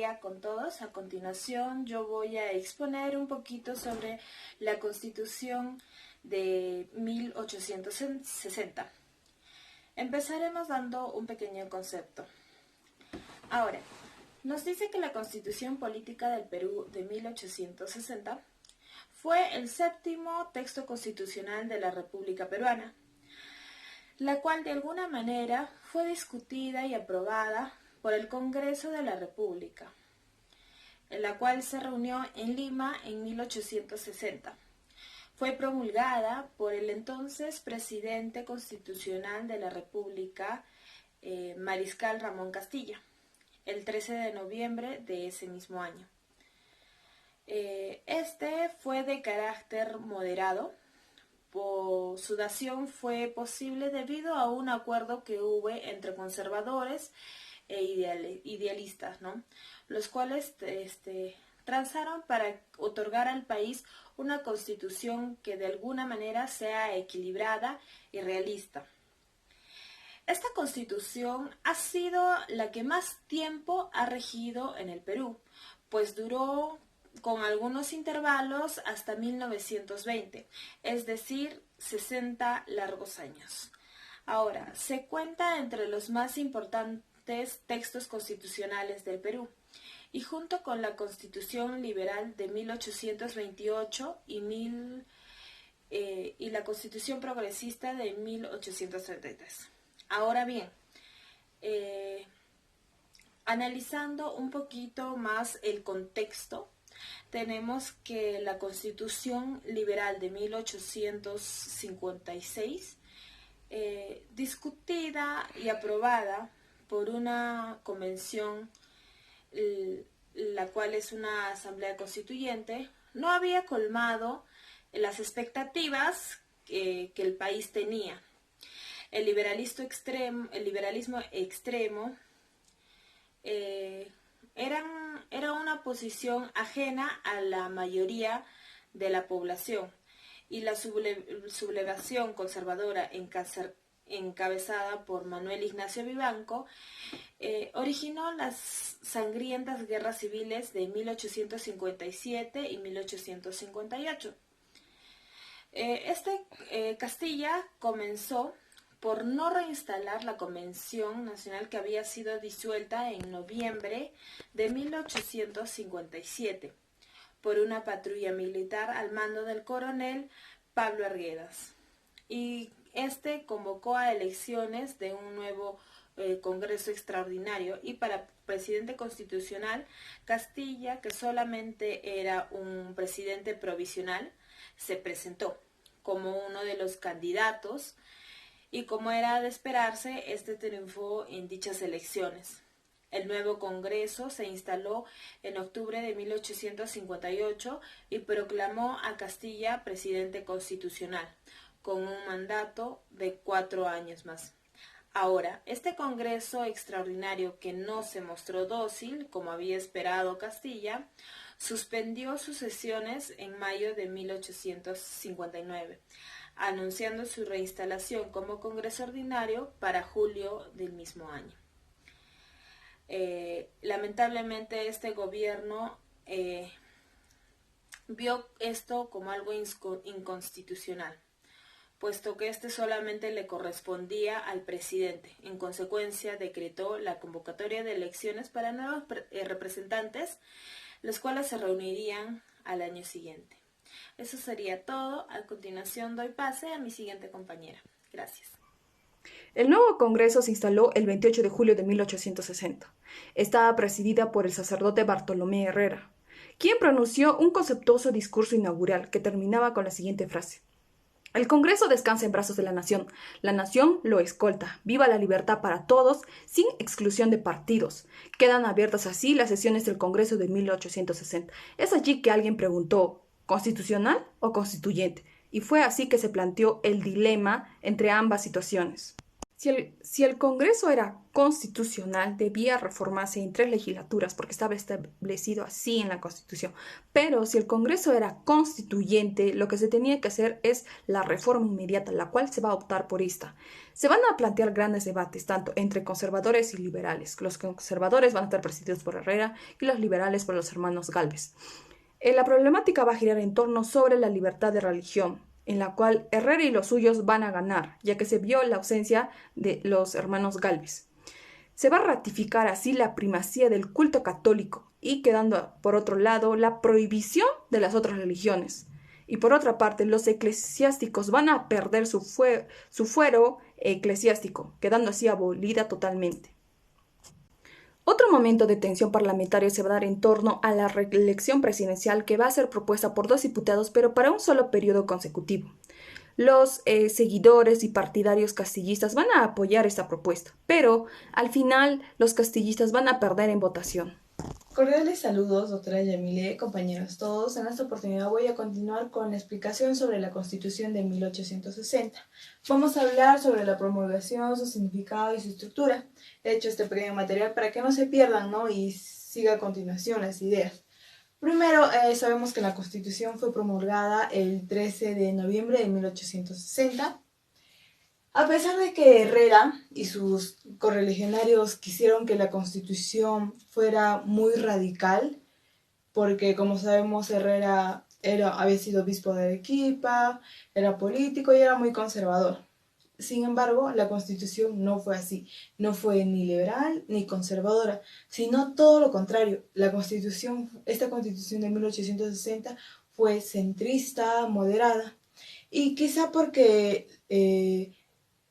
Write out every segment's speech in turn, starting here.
día con todos. A continuación yo voy a exponer un poquito sobre la Constitución de 1860. Empezaremos dando un pequeño concepto. Ahora, nos dice que la Constitución Política del Perú de 1860 fue el séptimo texto constitucional de la República Peruana, la cual de alguna manera fue discutida y aprobada por el Congreso de la República, en la cual se reunió en Lima en 1860. Fue promulgada por el entonces presidente constitucional de la República, Mariscal Ramón Castilla, el 13 de noviembre de ese mismo año. Este fue de carácter moderado. Su dación fue posible debido a un acuerdo que hubo entre conservadores e idealistas, ¿no? Los cuales transaron para otorgar al país una constitución que de alguna manera sea equilibrada y realista. Esta constitución ha sido la que más tiempo ha regido en el Perú, pues duró con algunos intervalos hasta 1920, es decir, 60 largos años. Ahora, se cuenta entre los más importantes textos constitucionales del Perú, y junto con la Constitución Liberal de 1828 y la Constitución Progresista de 1833. Ahora bien, analizando un poquito más el contexto, tenemos que la Constitución Liberal de 1856, discutida y aprobada por una convención, la cual es una asamblea constituyente, no había colmado las expectativas que el país tenía. El liberalismo extremo era una posición ajena a la mayoría de la población, y la sublevación conservadora encabezada por Manuel Ignacio Vivanco originó las sangrientas guerras civiles de 1857 y 1858. Castilla comenzó por no reinstalar la Convención Nacional que había sido disuelta en noviembre de 1857 por una patrulla militar al mando del coronel Pablo Arguedas. Y convocó a elecciones de un nuevo Congreso extraordinario, y para presidente constitucional, Castilla, que solamente era un presidente provisional, se presentó como uno de los candidatos, y como era de esperarse, triunfó en dichas elecciones. El nuevo Congreso se instaló en octubre de 1858 y proclamó a Castilla presidente constitucional, con un mandato de 4 años más. Ahora, este Congreso extraordinario, que no se mostró dócil, como había esperado Castilla, suspendió sus sesiones en mayo de 1859, anunciando su reinstalación como Congreso ordinario para julio del mismo año. Lamentablemente este gobierno vio esto como algo inconstitucional, puesto que solamente le correspondía al presidente. En consecuencia, decretó la convocatoria de elecciones para nuevos representantes, los cuales se reunirían al año siguiente. Eso sería todo. A continuación doy pase a mi siguiente compañera. Gracias. El nuevo Congreso se instaló el 28 de julio de 1860. Estaba presidida por el sacerdote Bartolomé Herrera, quien pronunció un conceptuoso discurso inaugural que terminaba con la siguiente frase: el Congreso descansa en brazos de la nación lo escolta, viva la libertad para todos, sin exclusión de partidos. Quedan abiertas así las sesiones del Congreso de 1860. Es allí que alguien preguntó: ¿constitucional o constituyente? Y fue así que se planteó el dilema entre ambas situaciones. Si el Congreso era constitucional, debía reformarse en 3 legislaturas, porque estaba establecido así en la Constitución. Pero si el Congreso era constituyente, lo que se tenía que hacer es la reforma inmediata, la cual se va a optar por esta. Se van a plantear grandes debates, tanto entre conservadores y liberales. Los conservadores van a estar presididos por Herrera y los liberales por los hermanos Gálvez. La problemática va a girar en torno sobre la libertad de religión, en la cual Herrera y los suyos van a ganar, ya que se vio la ausencia de los hermanos Gálvez. Se va a ratificar así la primacía del culto católico y quedando, por otro lado, la prohibición de las otras religiones. Y por otra parte, los eclesiásticos van a perder su fuero eclesiástico, quedando así abolida totalmente. Otro momento de tensión parlamentaria se va a dar en torno a la reelección presidencial que va a ser propuesta por 2 diputados, pero para un solo periodo consecutivo. Los seguidores y partidarios castillistas van a apoyar esta propuesta, pero al final los castillistas van a perder en votación. Cordiales saludos, doctora Yamile, compañeros todos. En esta oportunidad voy a continuar con la explicación sobre la Constitución de 1860. Vamos a hablar sobre la promulgación, su significado y su estructura. He hecho este pequeño material para que no se pierdan, ¿no? Y siga a continuación las ideas. Primero, sabemos que la Constitución fue promulgada el 13 de noviembre de 1860. A pesar de que Herrera y sus correligionarios quisieron que la Constitución fuera muy radical, porque como sabemos Herrera había sido obispo de Arequipa, era político y era muy conservador. Sin embargo, la Constitución no fue así, no fue ni liberal ni conservadora, sino todo lo contrario. Esta Constitución de 1860 fue centrista, moderada, y quizá porque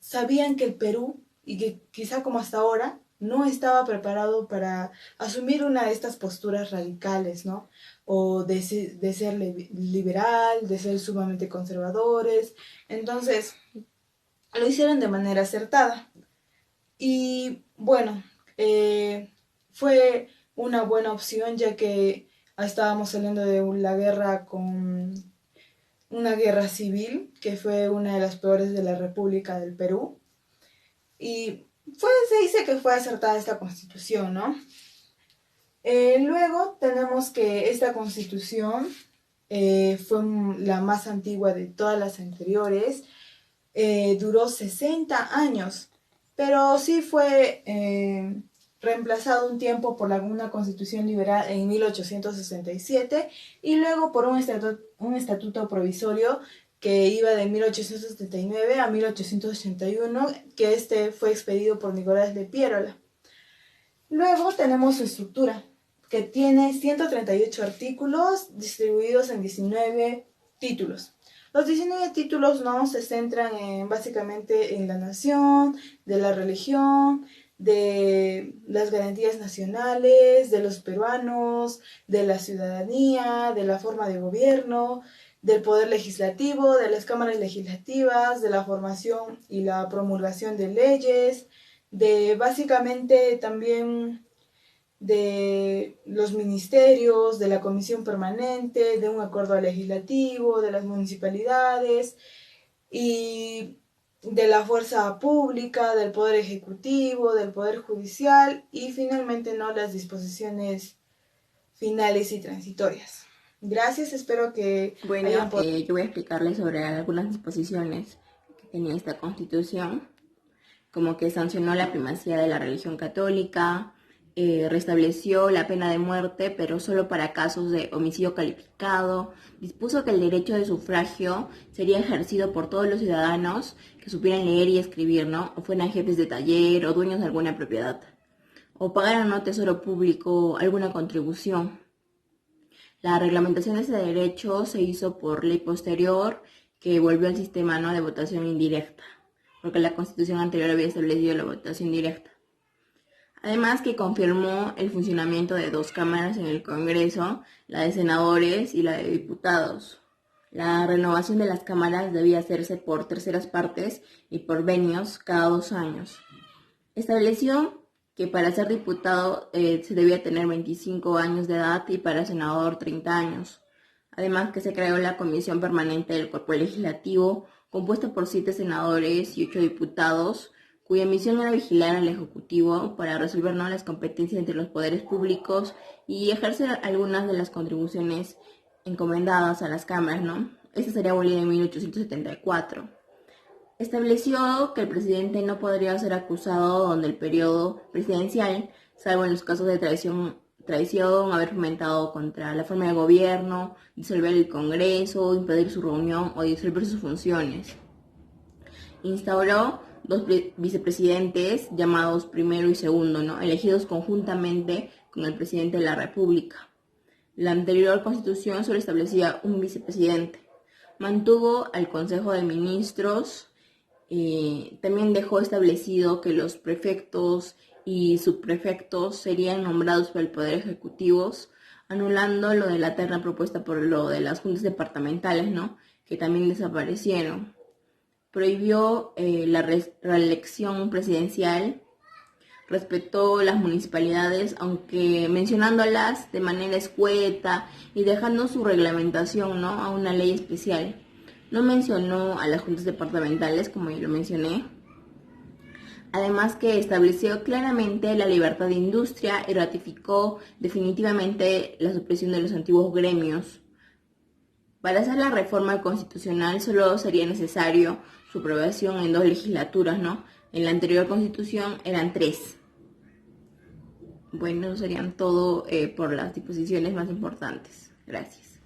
sabían que el Perú, y que quizá como hasta ahora, no estaba preparado para asumir una de estas posturas radicales, ¿no? O de ser liberal, de ser sumamente conservadores. Entonces, lo hicieron de manera acertada. Y bueno, fue una buena opción, ya que estábamos saliendo de una guerra civil, que fue una de las peores de la República del Perú. Y se dice que fue acertada esta constitución, ¿no? Luego tenemos que esta constitución fue la más antigua de todas las anteriores. Duró 60 años, pero sí fue reemplazado un tiempo por una constitución liberal en 1867 y luego por un estatuto provisorio que iba de 1879 a 1881, que fue expedido por Nicolás de Piérola. Luego tenemos su estructura, que tiene 138 artículos distribuidos en 19 títulos. Los 19 títulos no se centran básicamente en la nación, de la religión, de las garantías nacionales, de los peruanos, de la ciudadanía, de la forma de gobierno, del poder legislativo, de las cámaras legislativas, de la formación y la promulgación de leyes, de básicamente también de los ministerios, de la comisión permanente, de un acuerdo legislativo, de las municipalidades y de la fuerza pública, del poder ejecutivo, del poder judicial y finalmente no las disposiciones finales y transitorias. Gracias, espero que... Bueno, yo voy a explicarles sobre algunas disposiciones que tenía esta Constitución, como que sancionó la primacía de la religión católica, restableció la pena de muerte, pero solo para casos de homicidio calificado, dispuso que el derecho de sufragio sería ejercido por todos los ciudadanos que supieran leer y escribir, ¿no? O fueran jefes de taller o dueños de alguna propiedad, o pagaran a tesoro público alguna contribución. La reglamentación de ese derecho se hizo por ley posterior que volvió al sistema, ¿no?, de votación indirecta, porque la Constitución anterior había establecido la votación directa. Además que confirmó el funcionamiento de 2 cámaras en el Congreso, la de senadores y la de diputados. La renovación de las cámaras debía hacerse por terceras partes y por venios cada 2 años. Estableció que para ser diputado se debía tener 25 años de edad y para senador 30 años. Además que se creó la Comisión Permanente del Cuerpo Legislativo, compuesta por 7 senadores y 8 diputados, cuya misión era vigilar al Ejecutivo para resolver, ¿no?, las competencias entre los poderes públicos y ejercer algunas de las contribuciones encomendadas a las cámaras, ¿no? Esta sería abolida en 1874. Estableció que el presidente no podría ser acusado durante el periodo presidencial, salvo en los casos de traición, haber fomentado contra la forma de gobierno, disolver el Congreso, impedir su reunión o disolver sus funciones. Instauró dos vicepresidentes llamados primero y segundo, ¿no?, elegidos conjuntamente con el presidente de la República. La anterior constitución solo establecía un vicepresidente. Mantuvo al Consejo de Ministros. También dejó establecido que los prefectos y subprefectos serían nombrados por el Poder Ejecutivo, anulando lo de la terna propuesta por lo de las juntas departamentales, ¿no?, que también desaparecieron. Prohibió la reelección presidencial, respetó las municipalidades, aunque mencionándolas de manera escueta y dejando su reglamentación, ¿no?, a una ley especial. No mencionó a las juntas departamentales, como ya lo mencioné. Además que estableció claramente la libertad de industria y ratificó definitivamente la supresión de los antiguos gremios. Para hacer la reforma constitucional solo sería necesario su aprobación en 2 legislaturas, ¿no? En la anterior constitución eran 3. Bueno, serían todo por las disposiciones más importantes. Gracias.